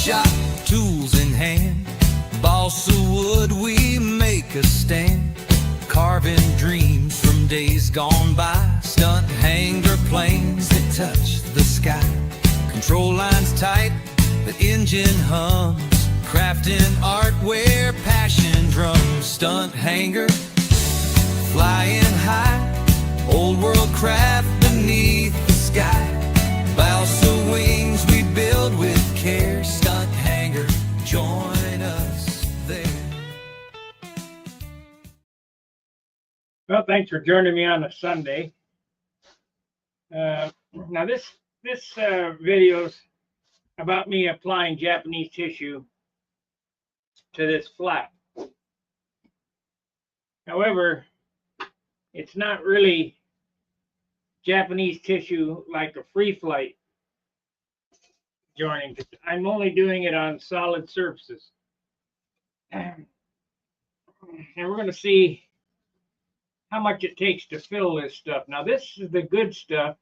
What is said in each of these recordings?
shop, tools in hand. Balsa wood, we make a stand. Carving dreams from days gone by. Stunt hanger planes that touch the sky. Control lines tight, the engine hums. Crafting art where passion drums. Stunt hanger, flying high. Old world craft beneath the sky. Balsa wings we build with care. Stunt hanger, join us there. Well, thanks for joining me on a Sunday. Now this video's about me applying Japanese tissue to this flap. However, it's not really Japanese tissue like a free flight joining. I'm only doing it on solid surfaces. And we're going to see how much it takes to fill this stuff. Now, this is the good stuff.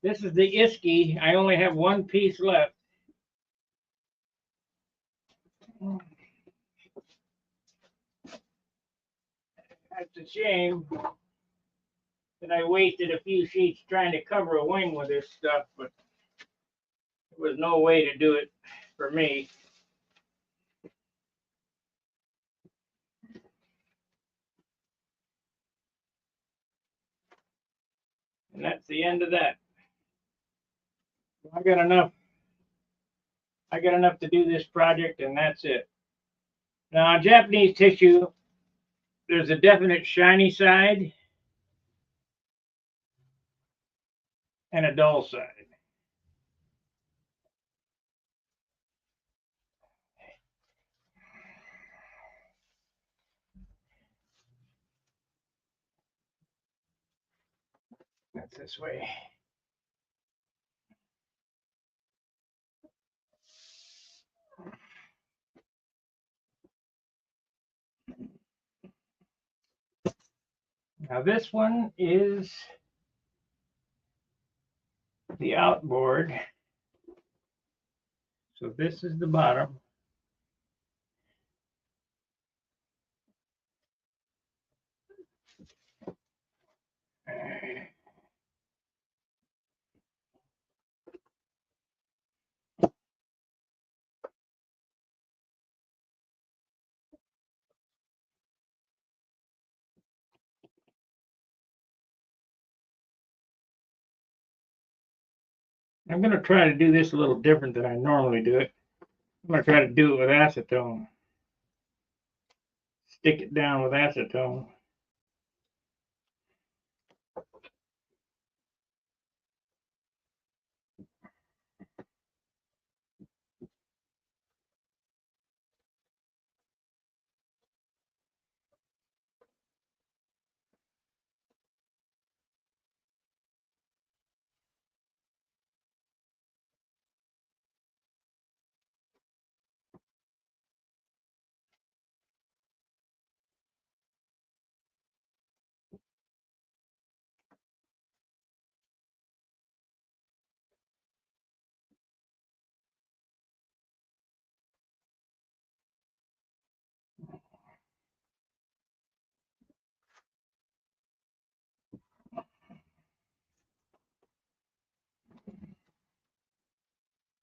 This is the Iski. I only have one piece left. That's a shame that I wasted a few sheets trying to cover a wing with this stuff, but there was no way to do it for me. And that's the end of that. I got enough to do this project, and that's it. Now, on Japanese tissue, there's a definite shiny side and a dull side. That's this way. Now this one is the outboard. So this is the bottom. I'm going to try to do this a little different than I normally do it. I'm going to try to do it with acetone. Stick it down with acetone.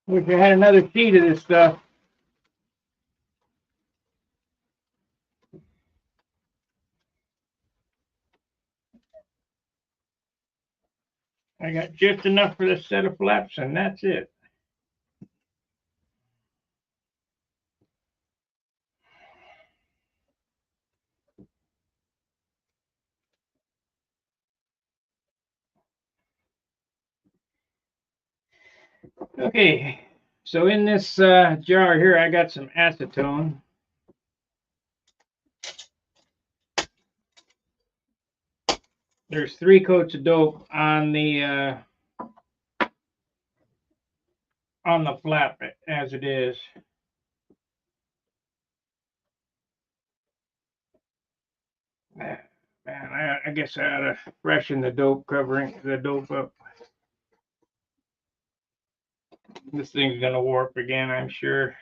Wish I had another sheet of this stuff. I got just enough for this set of flaps, and that's it. Okay, so in this jar here, I got some acetone. There's 3 coats of dope on the flap as it is. Man, I guess I ought to freshen the dope covering the dope up. This thing's gonna warp again, I'm sure.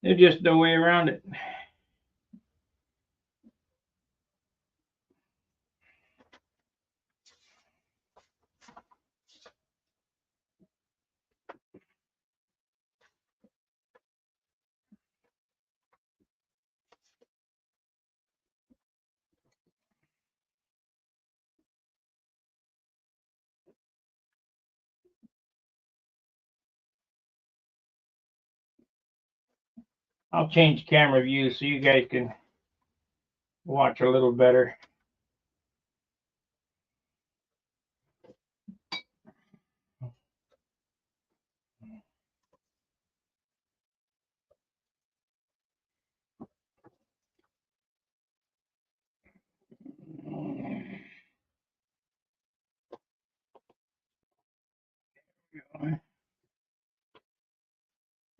There's just no way around it. I'll change camera view so you guys can watch a little better.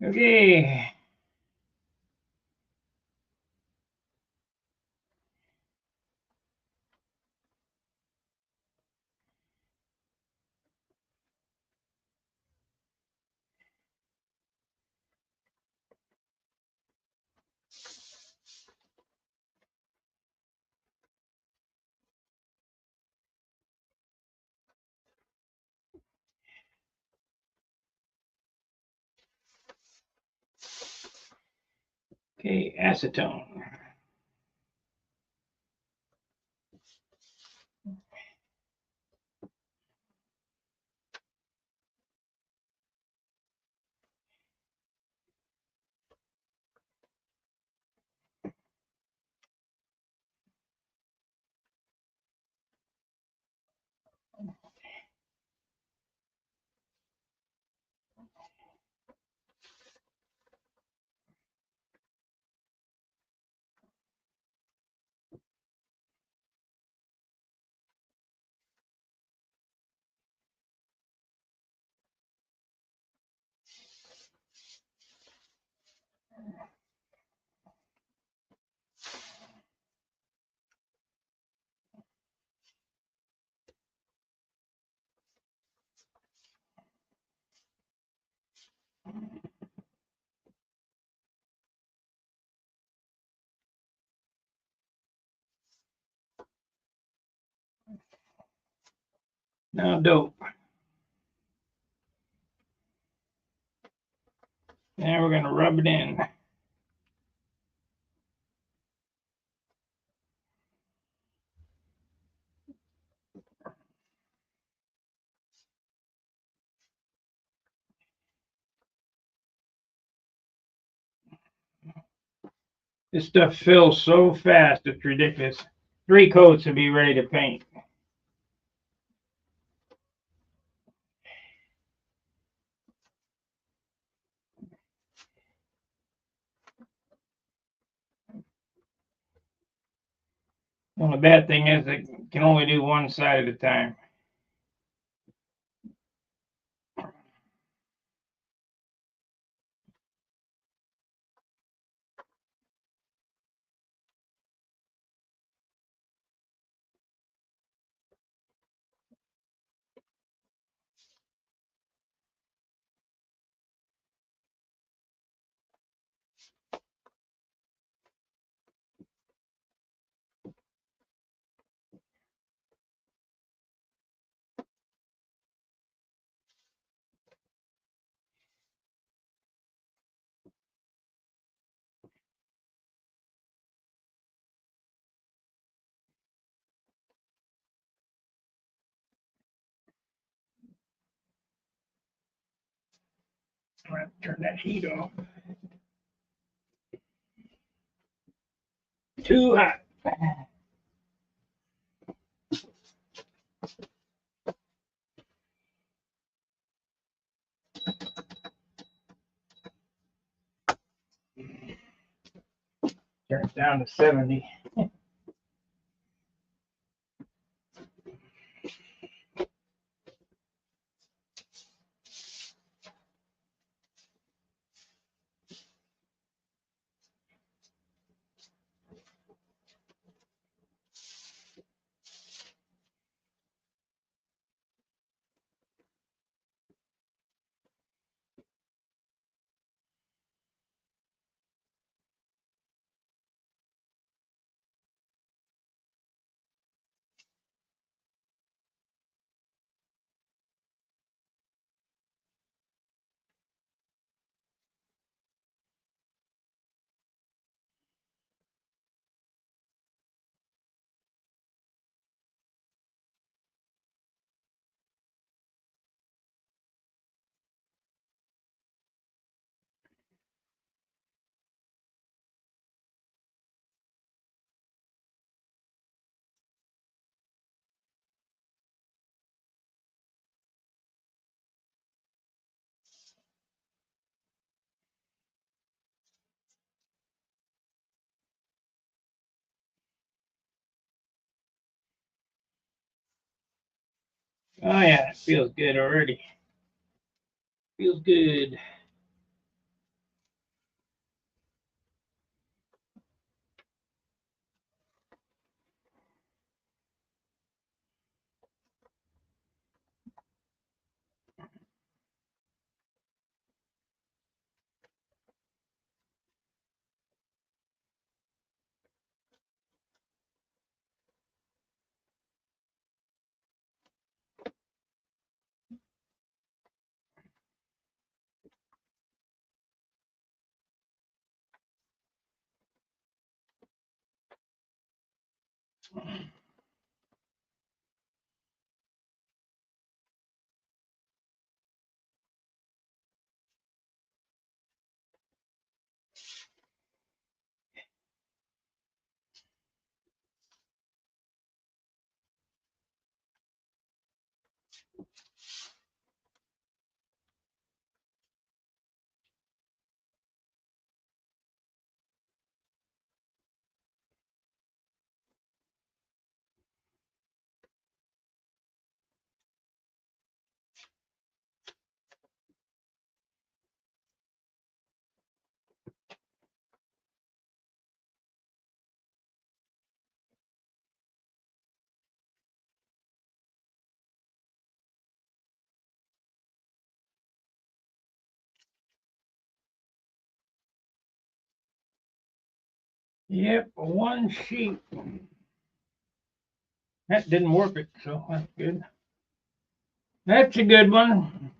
Okay. Okay, acetone. Now dope. Now we're gonna rub it in. This stuff fills so fast, it's ridiculous. 3 coats to be ready to paint. Well, the bad thing is it can only do one side at a time. I'm gonna turn that heat off. Too hot. Turn it down to 70. Oh yeah, it feels good already. Feels good. Yep, one sheet. That didn't warp it, so that's good. That's a good one.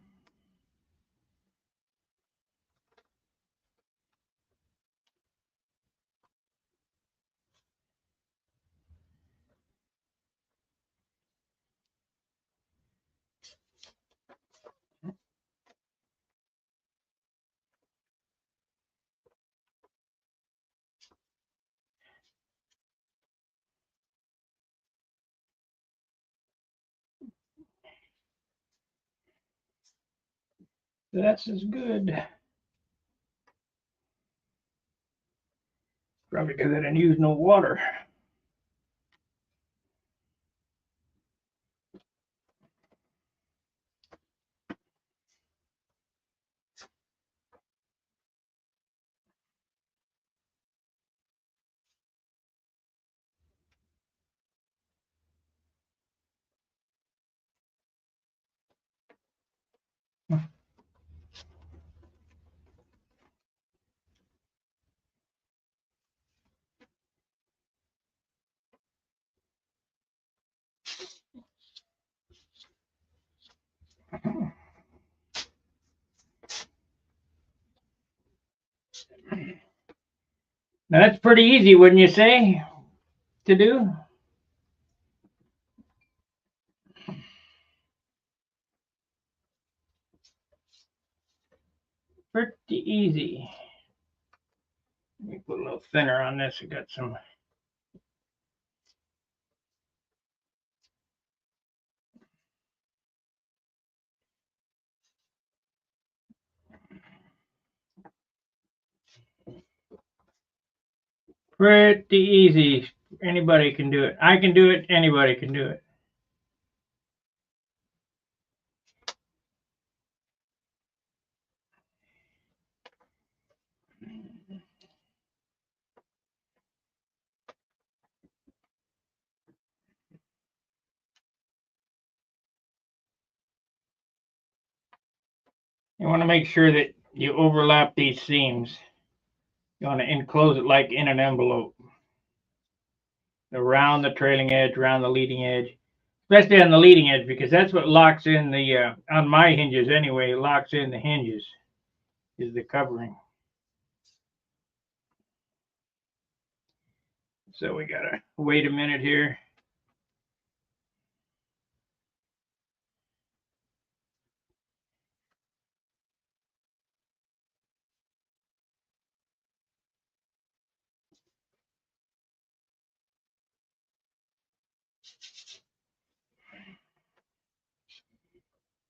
That's as good. Probably because I didn't use no water. Now that's pretty easy, wouldn't you say, to do? Pretty easy. Let me put a little thinner on this. I got some. Pretty easy. Anybody can do it. I can do it. Anybody can do it. You want to make sure that you overlap these seams. You want to enclose it like in an envelope. Around the trailing edge, around the leading edge, especially on the leading edge, because that's what locks in the, on my hinges anyway, locks in the hinges, is the covering. So we gotta wait a minute here.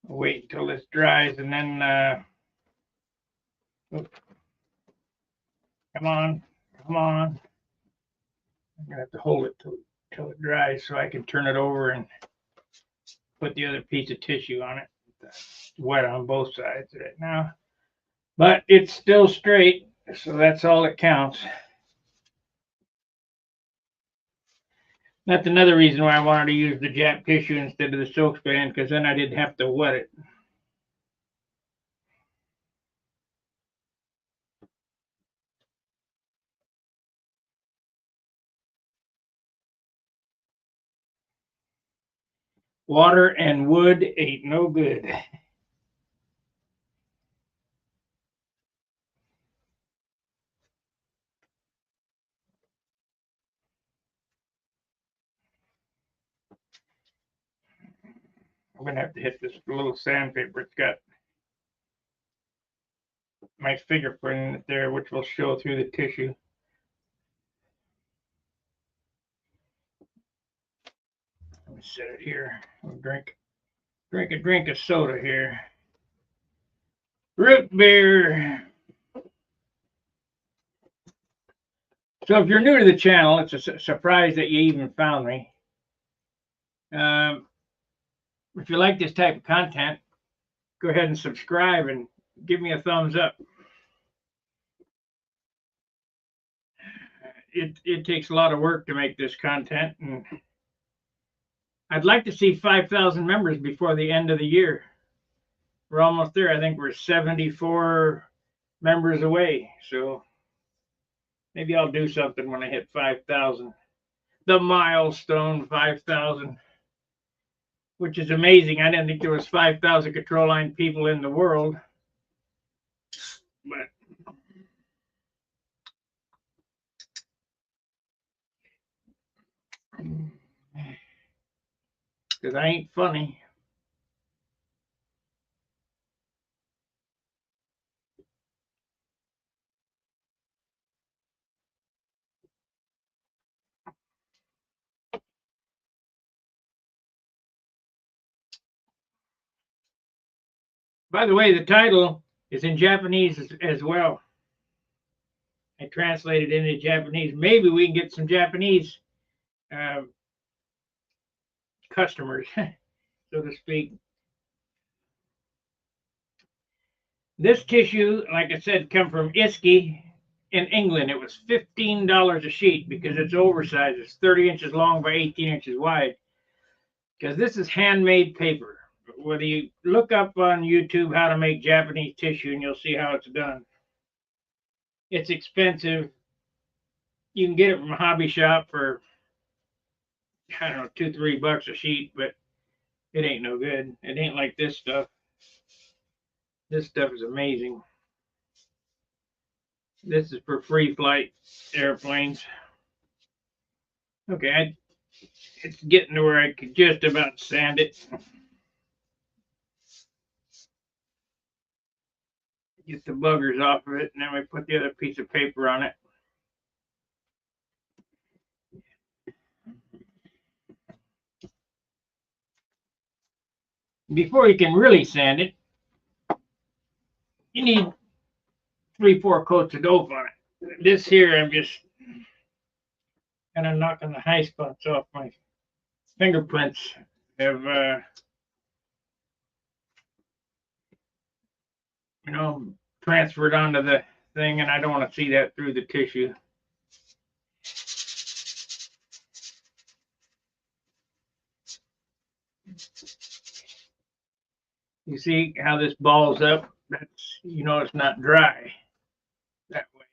Wait until this dries and then, come on, come on. I'm gonna have to hold it till it dries so I can turn it over and put the other piece of tissue on it. It's wet on both sides right now, but it's still straight, so that's all that counts. That's another reason why I wanted to use the Jap tissue instead of the silk span, because then I didn't have to wet it. Water and wood ain't no good. I'm gonna have to hit this little sandpaper. It's got my fingerprint in it there, which will show through the tissue. Let me set it here. I'll drink a drink of soda here. Root beer. So if you're new to the channel, it's a surprise that you even found me. If you like this type of content, go ahead and subscribe and give me a thumbs up. It takes a lot of work to make this content, and I'd like to see 5,000 members before the end of the year. We're almost there. I think we're 74 members away. So maybe I'll do something when I hit 5,000. The milestone 5,000, which is amazing. I didn't think there was 5,000 control line people in the world, but because I ain't funny. By the way, the title is in Japanese as well. I translated it into Japanese. Maybe we can get some Japanese customers, so to speak. This tissue, like I said, come from Iski in England. It was $15 a sheet because it's oversized. It's 30 inches long by 18 inches wide. Because this is handmade paper. Whether you look up on YouTube how to make Japanese tissue, and you'll see how it's done. It's expensive. You can get it from a hobby shop for, I don't know, $2-3 a sheet, but it ain't no good. It ain't like this stuff. This stuff is amazing. This is for free flight airplanes. Okay, it's getting to where I could just about sand it. Get the buggers off of it, and then we put the other piece of paper on it. Before you can really sand it, you need 3-4 coats of dope on it. This here, I'm just kind of knocking the high spots off. My fingerprints have, transferred onto the thing, and I don't want to see that through the tissue. You see how this balls up? That's, it's not dry that way.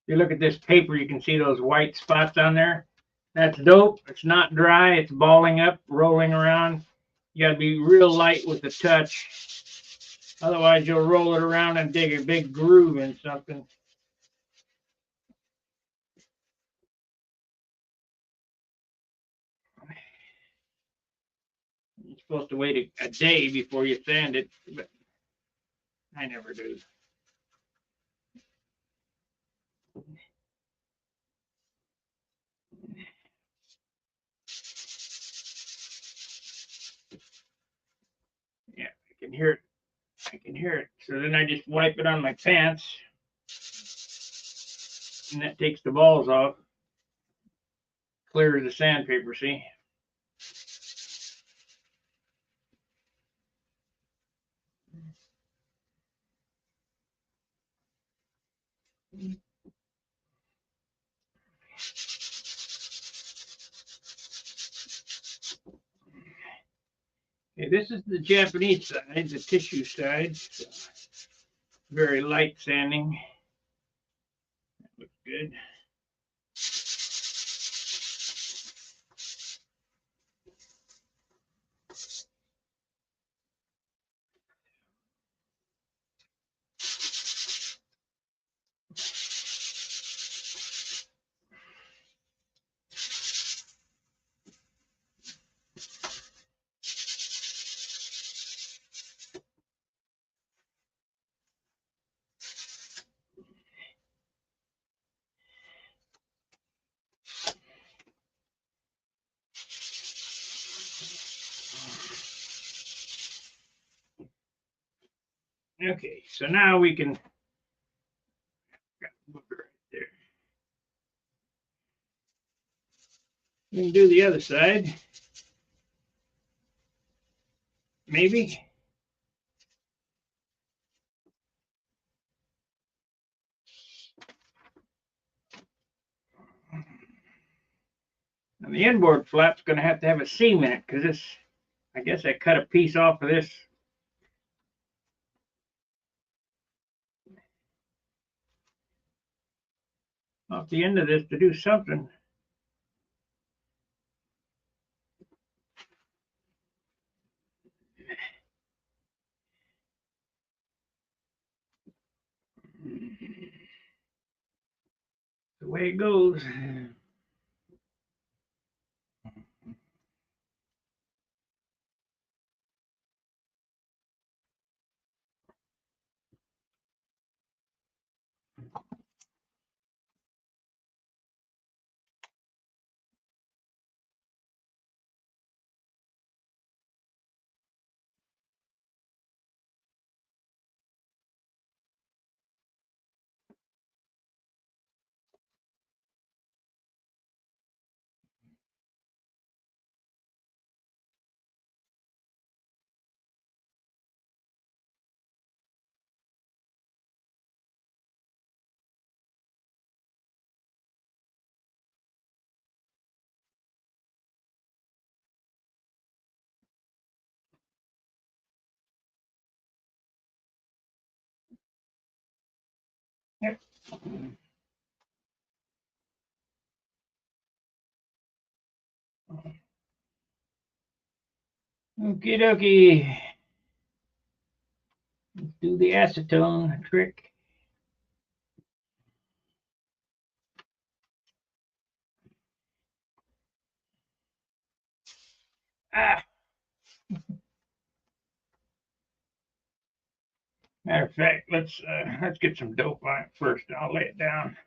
If you look at this paper, you can see those white spots on there. That's dope. It's not dry. It's balling up, rolling around. You got to be real light with the touch. Otherwise, you'll roll it around and dig a big groove in something. You're supposed to wait a day before you sand it, but I never do. Yeah, I can hear it. I can hear it. So then I just wipe it on my pants, and that takes the balls off. Clears the sandpaper, see? Okay, this is the Japanese side, the tissue side. So very light sanding. That looks good. Okay, so now we can right there. We can do the other side. Maybe. And the inboard flap's going to have a seam in it because this, I guess I cut a piece off of this. Off the end of this to do something. The way it goes. Yep. Okie dokie. Do the acetone trick. Ah. Matter of fact, let's get some dope on it first. I'll lay it down.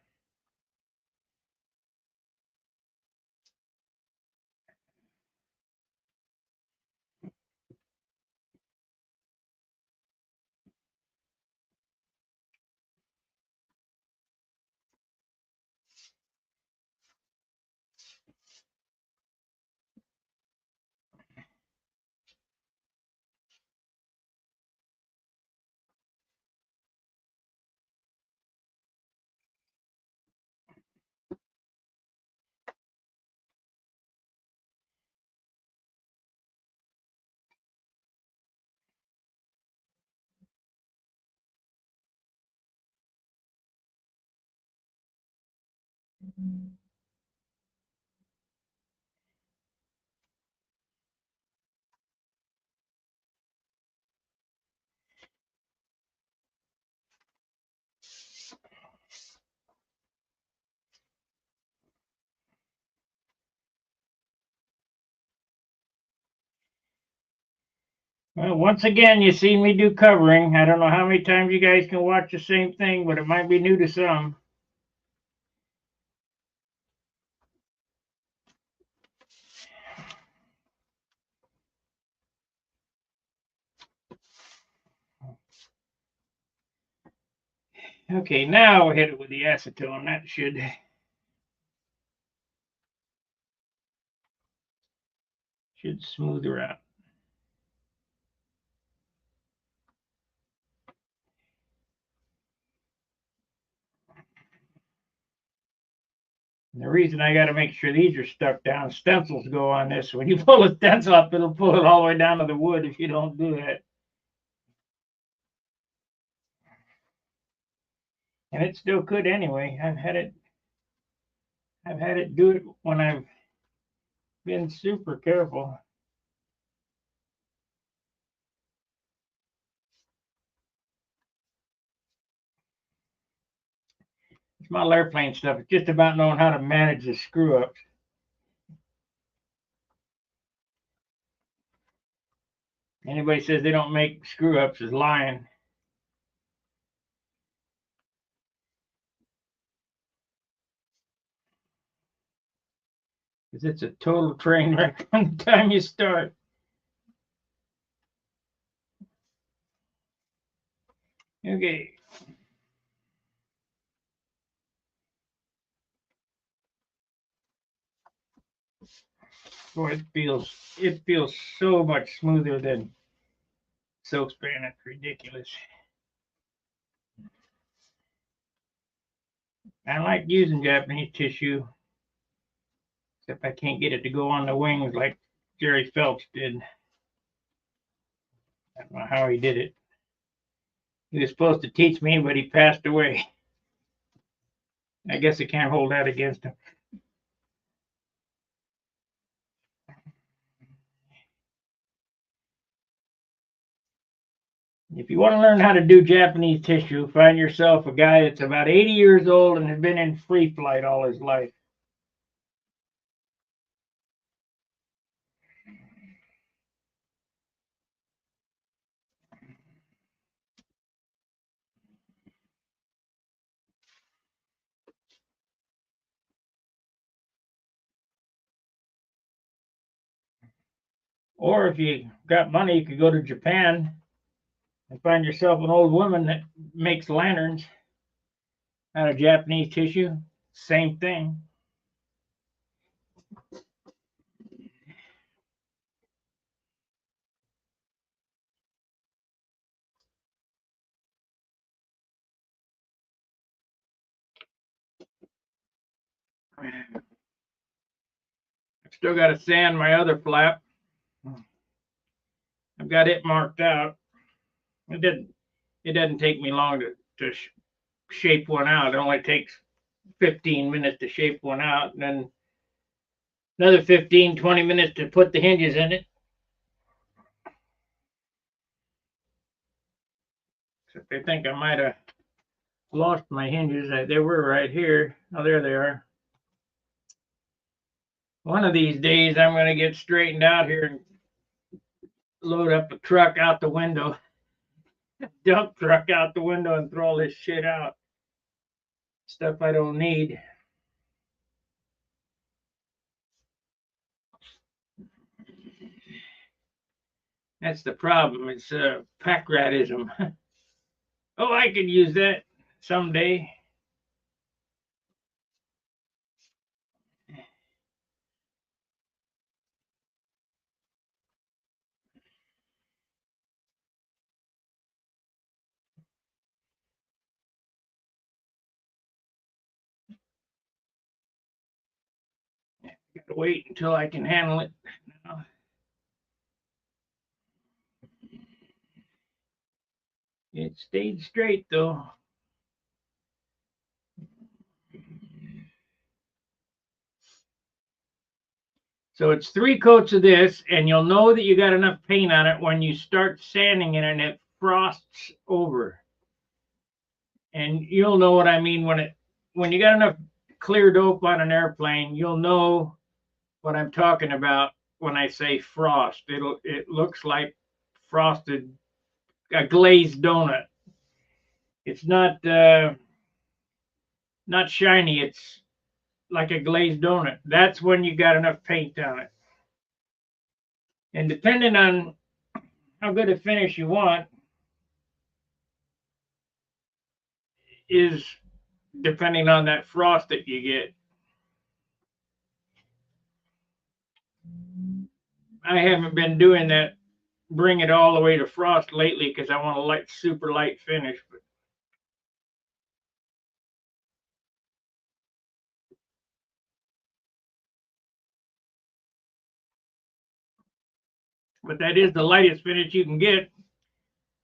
Well, once again, you see me do covering. I don't know how many times you guys can watch the same thing, but it might be new to some. Okay, now we'll hit it with the acetone. That should smooth her out. And the reason I got to make sure these are stuck down, stencils go on this. When you pull a stencil up, it'll pull it all the way down to the wood if you don't do that. And it still could anyway. I've had it do it when I've been super careful. It's model airplane stuff. It's just about knowing how to manage the screw ups. Anybody says they don't make screw ups is lying. Because it's a total train wreck from the time you start. Okay. Boy, it feels so much smoother than soap span. It's ridiculous. I like using Japanese tissue, except I can't get it to go on the wings like Jerry Phelps did. I don't know how he did it. He was supposed to teach me, but he passed away. I guess I can't hold that against him. If you want to learn how to do Japanese tissue, find yourself a guy that's about 80 years old and has been in free flight all his life. Or if you got money, you could go to Japan and find yourself an old woman that makes lanterns out of Japanese tissue. Same thing. I've still got to sand my other flap. I've got it marked out. It doesn't take me long to shape one out. It only takes 15 minutes to shape one out, and then another 15, 20 minutes to put the hinges in it. So if they think I might have lost my hinges, they were right here. Oh, there they are. One of these days, I'm going to get straightened out here and load up a truck out the window, dump truck out the window, and throw all this shit out. Stuff I don't need. That's the problem. It's pack ratism. Oh, I could use that someday. Got to wait until I can handle it. Now. It stayed straight though. So it's 3 coats of this, and you'll know that you got enough paint on it when you start sanding it and it frosts over. And you'll know what I mean when you got enough clear dope on an airplane, you'll know what I'm talking about when I say frost. It looks like frosted, a glazed donut. It's not shiny. It's like a glazed donut. That's when you got enough paint on it. And depending on how good a finish you want is depending on that frost that you get. I haven't been doing that, bring it all the way to frost lately because I want a super light finish. But but that is the lightest finish you can get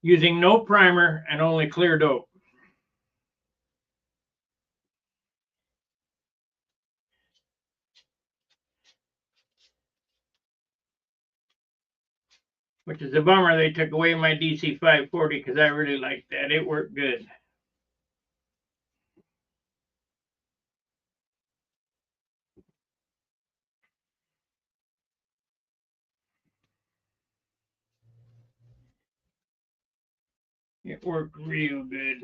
using no primer and only clear dope. Which is a bummer they took away my DC 540 because I really liked that. It worked good. It worked real good.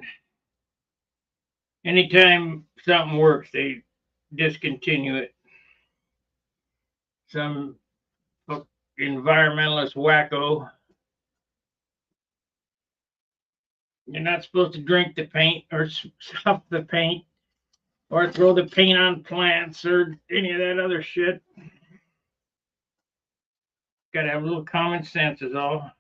Anytime something works, they discontinue it. Some environmentalist wacko. You're not supposed to drink the paint or stuff the paint or throw the paint on plants or any of that other shit. Gotta have a little common sense is all.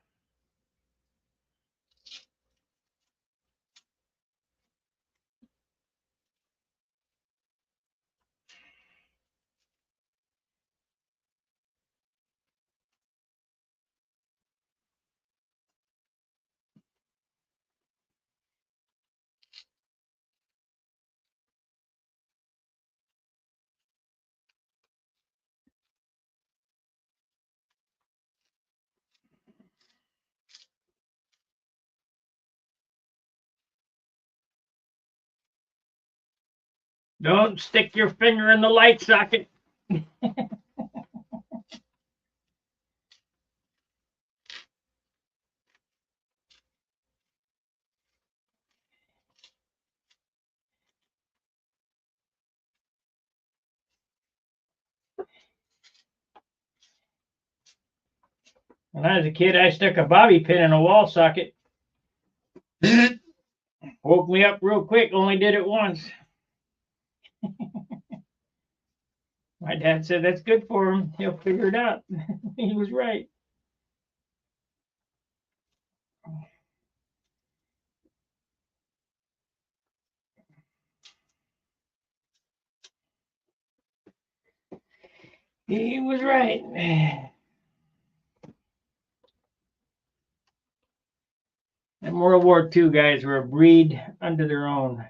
Don't stick your finger in the light socket. When I was a kid, I stuck a bobby pin in a wall socket. Woke me up real quick, only did it once. My dad said that's good for him. He'll figure it out. He was right. He was right. And World War II guys were a breed unto their own.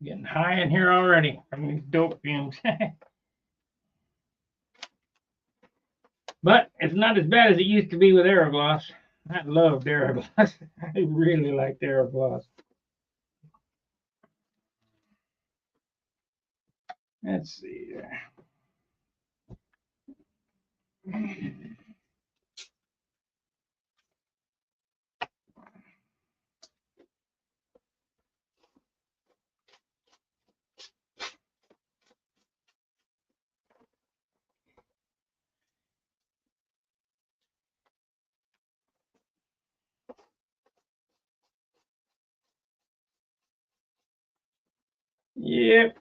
Getting high in here already from these dope fumes. But it's not as bad as it used to be with Aerogloss. I loved Aerogloss. I really liked Aerogloss. Let's see. Yep.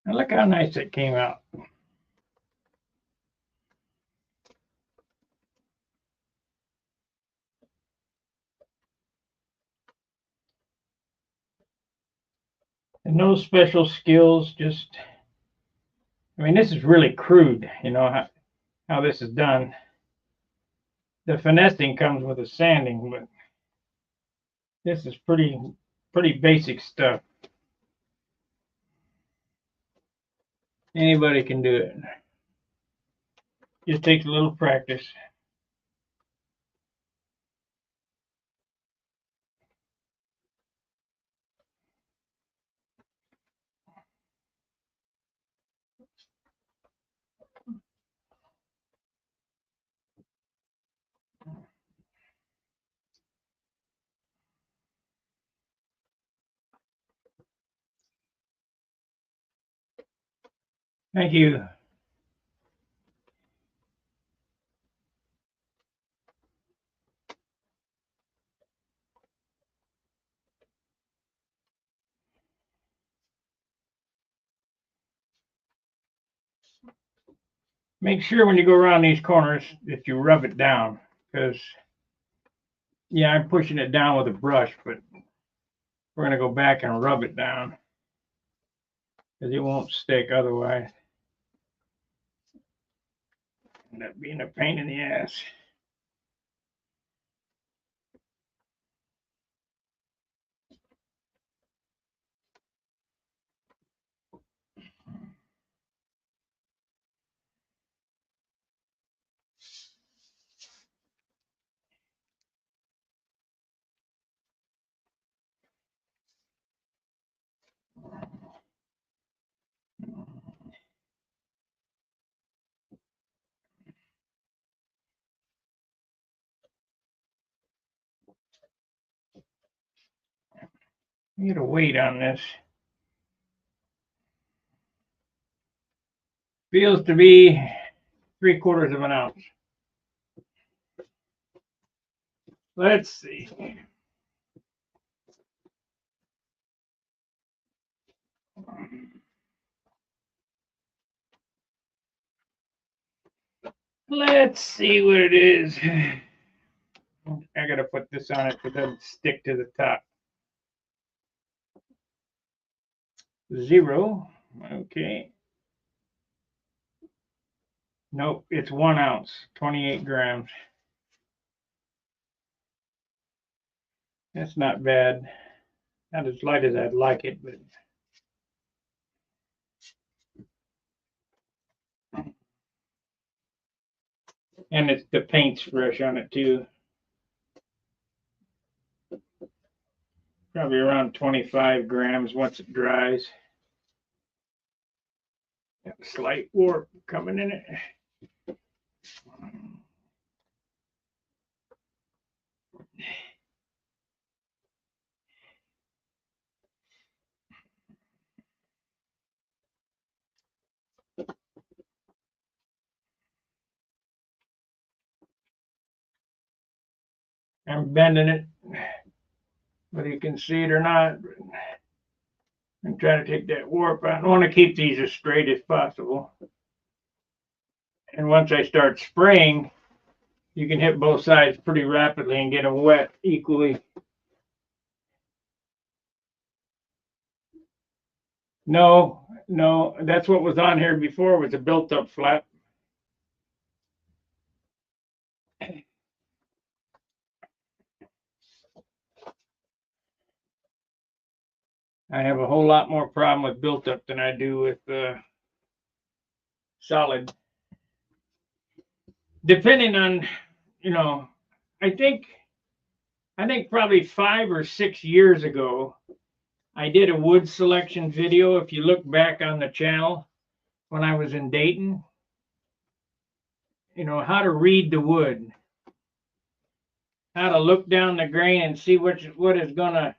And look how nice it came out. And no special skills, just, I mean, this is really crude, you know, how this is done. The finessing comes with the sanding, but this is pretty basic stuff. Anybody can do it. Just takes a little practice. Thank you. Make sure when you go around these corners that you rub it down, because, yeah, I'm pushing it down with a brush, but we're going to go back and rub it down because it won't stick otherwise. End up being a pain in the ass. Get a weight on this. Feels to be 3/4 of an ounce. Let's see. Let's see what it is. I gotta put this on it so it doesn't stick to the top. 0. Okay. Nope, it's 1 ounce, 28 grams. That's not bad. Not as light as I'd like it, but and it's the paint's fresh on it too. Probably around 25 grams once it dries. Got a slight warp coming in it. I'm bending it, whether you can see it or not. I'm trying to take that warp out. I want to keep these as straight as possible. And once I start spraying, you can hit both sides pretty rapidly and get them wet equally. No, No, that's what was on here before, was a built-up flap. I have a whole lot more problem with built-up than I do with solid. Depending on, you know, I think probably 5 or 6 years ago, I did a wood selection video. If you look back on the channel when I was in Dayton, how to read the wood, how to look down the grain and see what is gonna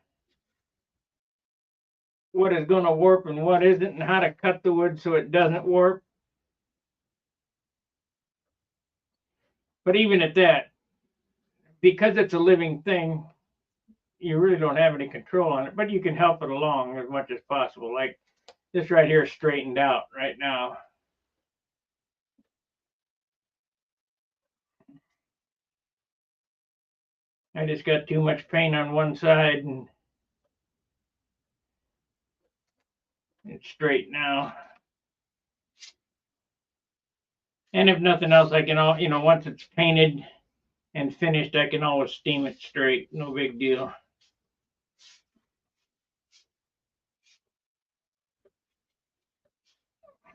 warp and what isn't, and how to cut the wood so it doesn't warp. But even at that, because it's a living thing, you really don't have any control on it, but you can help it along as much as possible. Like this right here is straightened out right now. I just got too much paint on one side and it's straight now. And if nothing else, I can once it's painted and finished, I can always steam it straight. No big deal.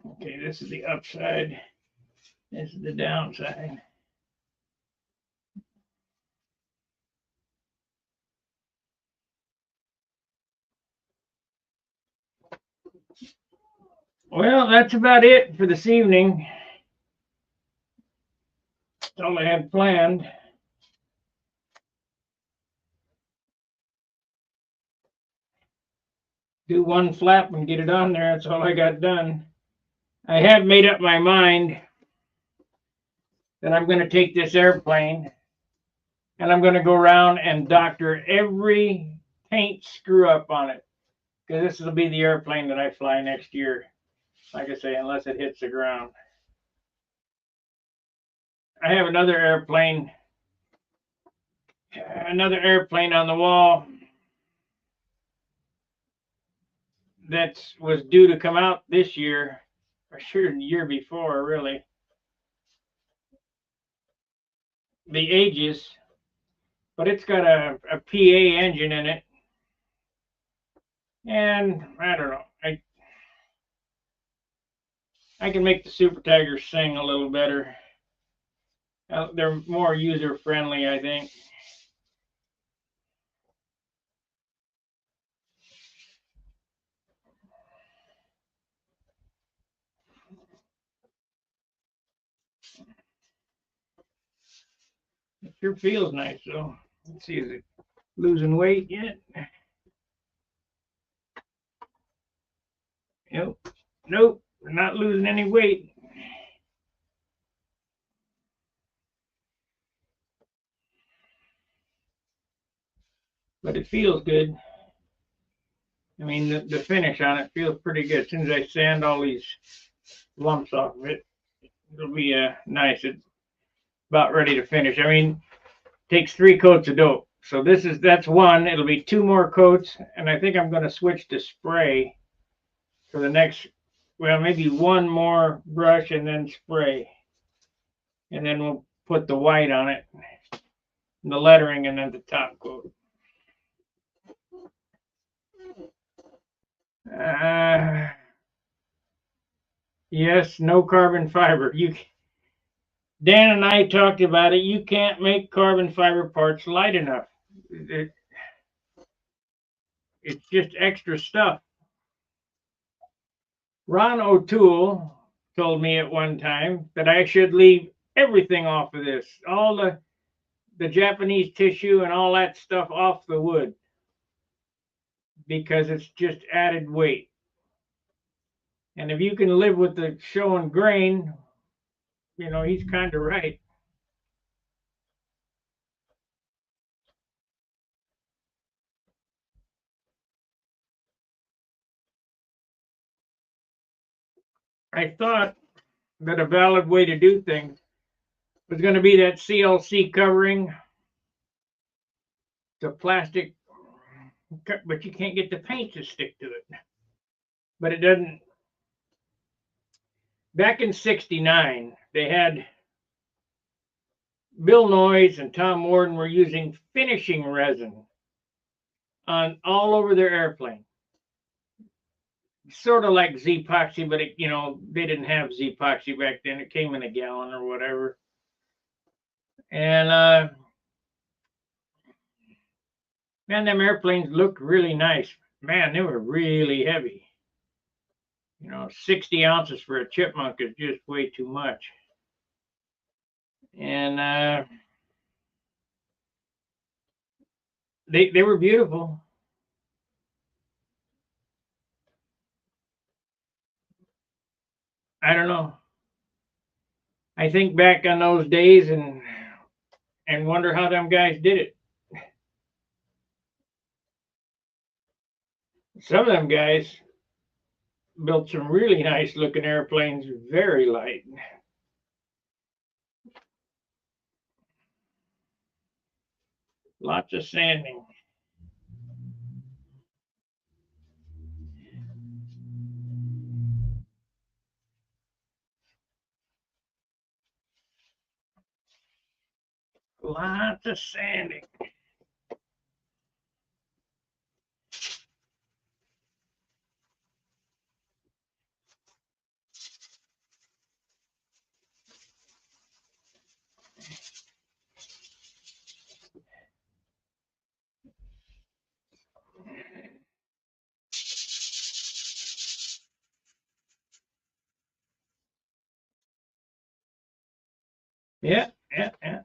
Okay, this is the upside. This is the downside. Well, that's about it for this evening. That's all I had planned. Do one flap and get it on there. That's all I got done. I have made up my mind that I'm going to take this airplane and I'm going to go around and doctor every paint screw up on it, because this will be the airplane that I fly next year. Like I say, unless it hits the ground. I have another airplane on the wall that was due to come out this year, or sure, the year before, really. The ages, but it's got a PA engine in it, and I don't know. I can make the Super Tigers sing a little better. They're more user friendly, I think. It sure feels nice, though. Let's see, is it losing weight yet? Nope, we're not losing any weight. But it feels good. I mean, the finish on it feels pretty good. As soon as I sand all these lumps off of it, it'll be nice. It's about ready to finish. I mean, it takes 3 coats of dope. So that's one. It'll be 2 more coats, and I think I'm going to switch to spray for the next, well, maybe 1 more brush and then spray. And then we'll put the white on it, the lettering, and then the top coat. Yes, no carbon fiber. Dan and I talked about it. You can't make carbon fiber parts light enough. It's just extra stuff. Ron O'Toole told me at one time that I should leave everything off of this, all the Japanese tissue and all that stuff off the wood, because it's just added weight. And if you can live with the showing grain, he's kind of right. I thought that a valid way to do things was going to be that CLC covering, the plastic, but you can't get the paint to stick to it. But it doesn't. back in '69, they had Bill Noyes and Tom Warden were using finishing resin on all over their airplane. Sort of like Z-epoxy, but they didn't have Z-epoxy back then. It came in a gallon or whatever. And man, them airplanes looked really nice. Man, they were really heavy. 60 ounces for a chipmunk is just way too much. And they were beautiful. I don't know. I think back on those days and wonder how them guys did it. Some of them guys built some really nice looking airplanes, very light. Lots of sanding. Lots of sanding. Yeah, yeah, yeah.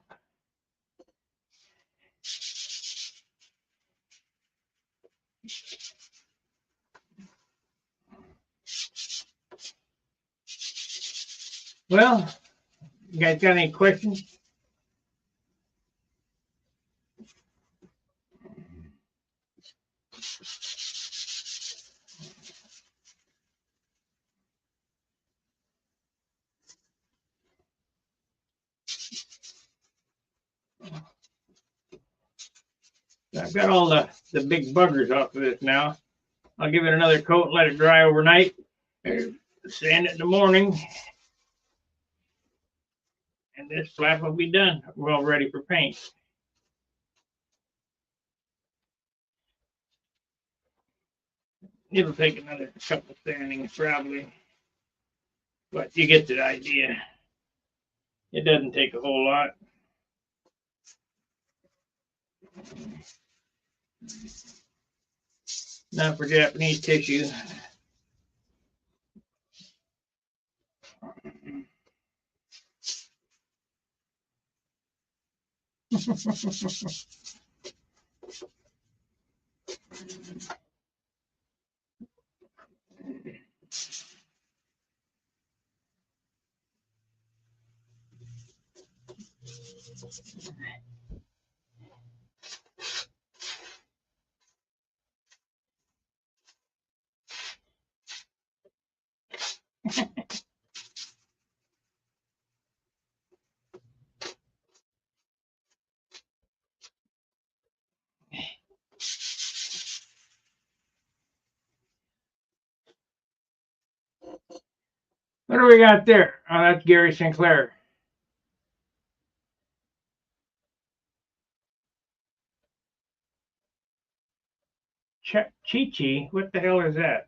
Well, you guys got any questions? I've got all the big buggers off of this now. I'll give it another coat and let it dry overnight. Sand it in the morning. And this flap will be done. Well, ready for paint. It'll take another couple sandings probably. But you get the idea. It doesn't take a whole lot. Not for Japanese tissue. What do we got there? Oh, that's Gary Sinclair. Chi-Chi? What the hell is that?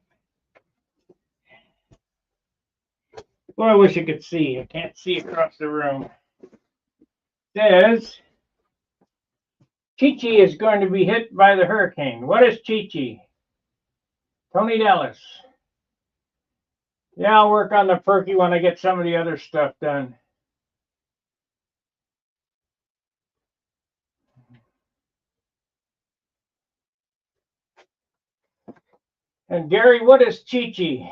Well, I wish I could see. I can't see across the room. It says Chi-Chi is going to be hit by the hurricane. What is Chi-Chi? Tony Dallas. Yeah, I'll work on the perky when I get some of the other stuff done. And Gary, what is Chi-Chi?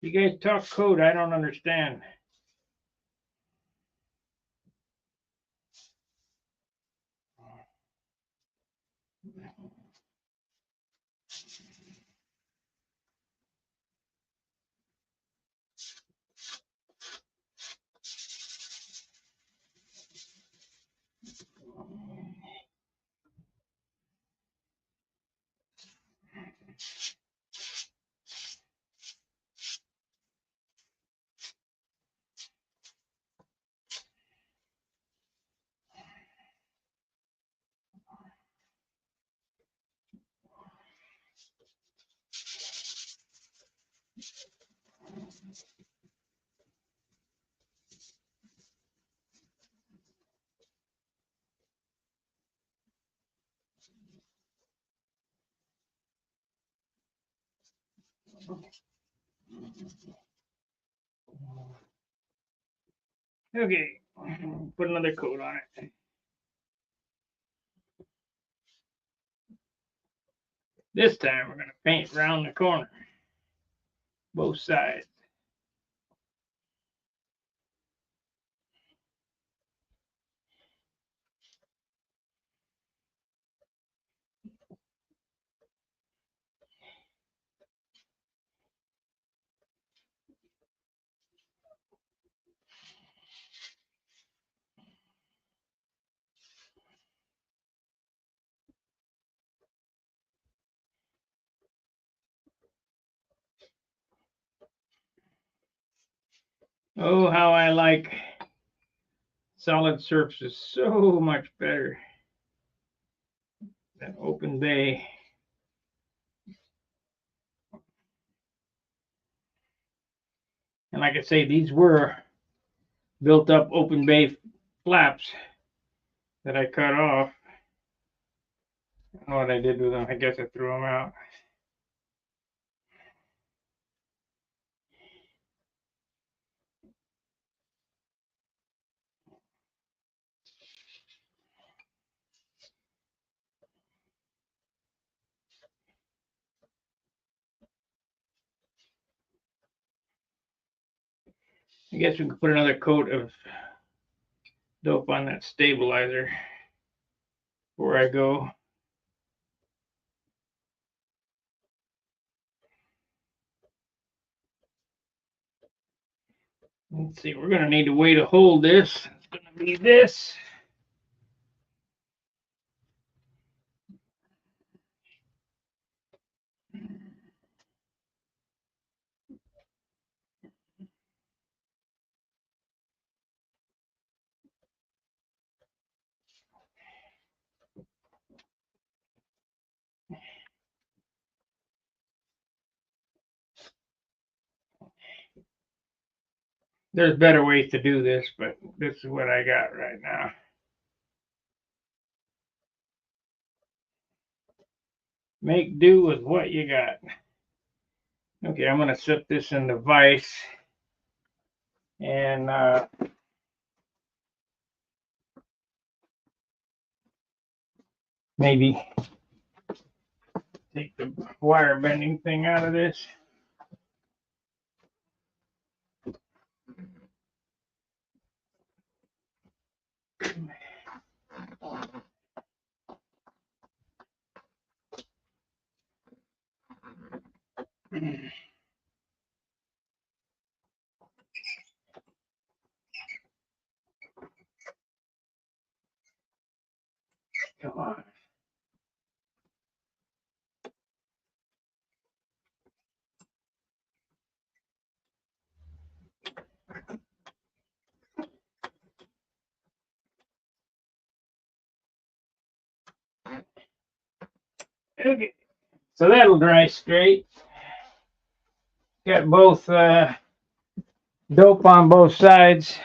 You guys talk code, I don't understand. Okay, put another coat on it. This time we're going to paint around the corner, both sides. Oh, how I like solid surfaces so much better than open bay. And like I say, these were built up open bay flaps that I cut off. I don't know what I did with them. I guess I threw them out. I guess we could put another coat of dope on that stabilizer before I go. Let's see, we're going to need a way to hold this. It's going to be this. There's better ways to do this, but this is what I got right now. Make do with what you got. Okay, I'm going to set this in the vise and maybe take the wire bending thing out of this. Come on. Okay, so that'll dry straight. Got both dope on both sides.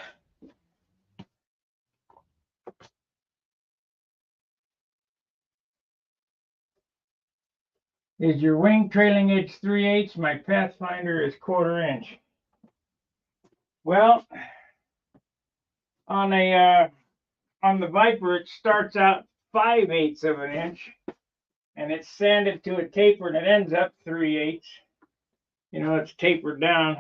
Is your wing trailing edge 3/8? My Pathfinder is 1/4 inch. Well, on the Viper, it starts out 5/8 of an inch, and it's sanded to a taper, and it ends up 3/8. You know, it's tapered down.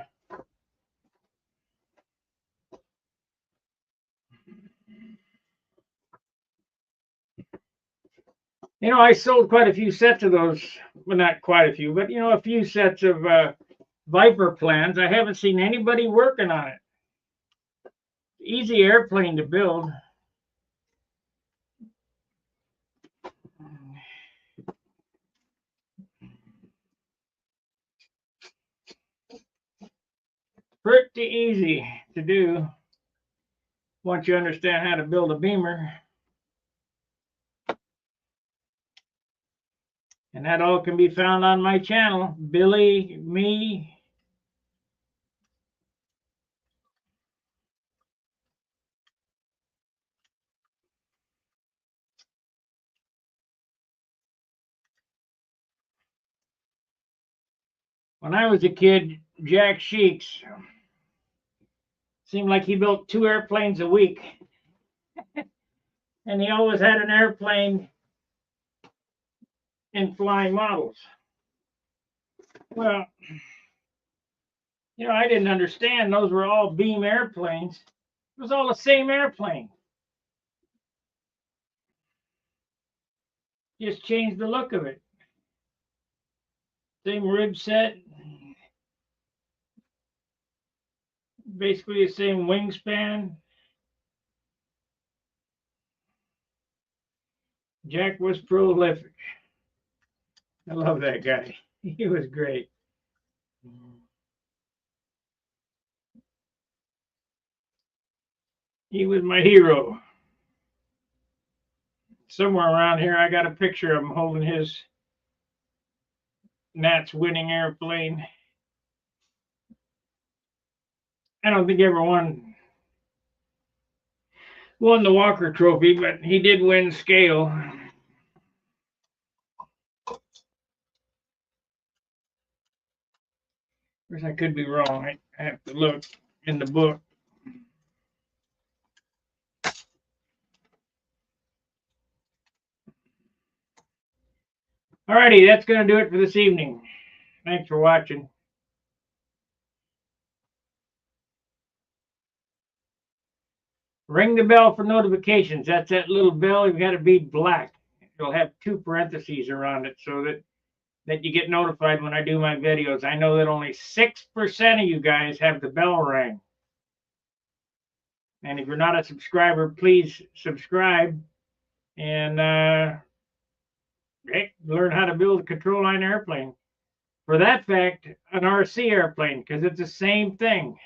You know, I sold quite a few sets of those. Well, not quite a few, but you know, a few sets of Viper plans. I haven't seen anybody working on it. Easy airplane to build. Pretty easy to do once you understand how to build a beamer. And that all can be found on my channel, Billy, me, When I was a kid, Jack Sheeks seemed like he built 2 airplanes a week. And he always had an airplane in flying models. Well, I didn't understand those were all beam airplanes. It was all the same airplane. Just changed the look of it. Same rib set. Basically the same wingspan. Jack was prolific. I love that guy. He was great. He was my hero. Somewhere around here, I got a picture of him holding his Nats winning airplane. I don't think he ever won the Walker Trophy, but he did win scale. Of course, I could be wrong. I have to look in the book. Alrighty, that's going to do it for this evening. Thanks for watching. Ring the bell for notifications. That's that little bell. You've got to be black. It'll have 2 parentheses around it so that you get notified when I do my videos. I know that only 6% of you guys have the bell rang. And if you're not a subscriber, please subscribe and learn how to build a control line airplane. For that fact, an RC airplane, because it's the same thing.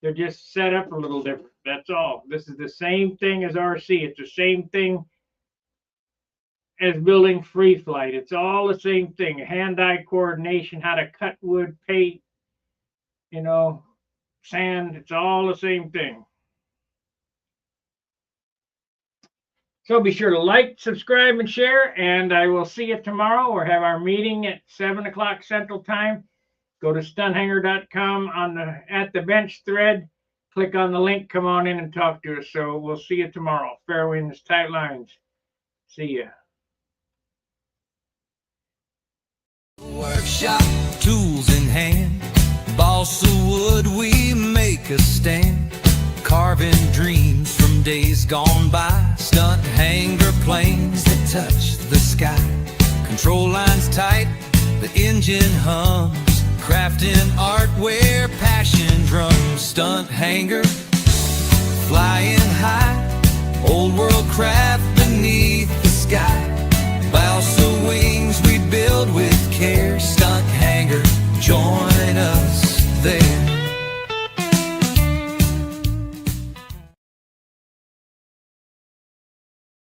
They're just set up a little different. That's all. This is the same thing as RC. It's the same thing as building free flight. It's all the same thing. Hand-eye coordination, how to cut wood, paint, sand. It's all the same thing. So be sure to like, subscribe, and share. And I will see you tomorrow. We'll have our meeting at 7 o'clock Central Time. Go to stunthanger.com at the bench thread. Click on the link. Come on in and talk to us. So we'll see you tomorrow. Fair winds, tight lines. See ya. Workshop, tools in hand, balsa wood, we make a stand, carving dreams from days gone by, stunt hanger planes that touch the sky, control lines tight, the engine hums, crafting art where passion drums, stunt hanger, flying high.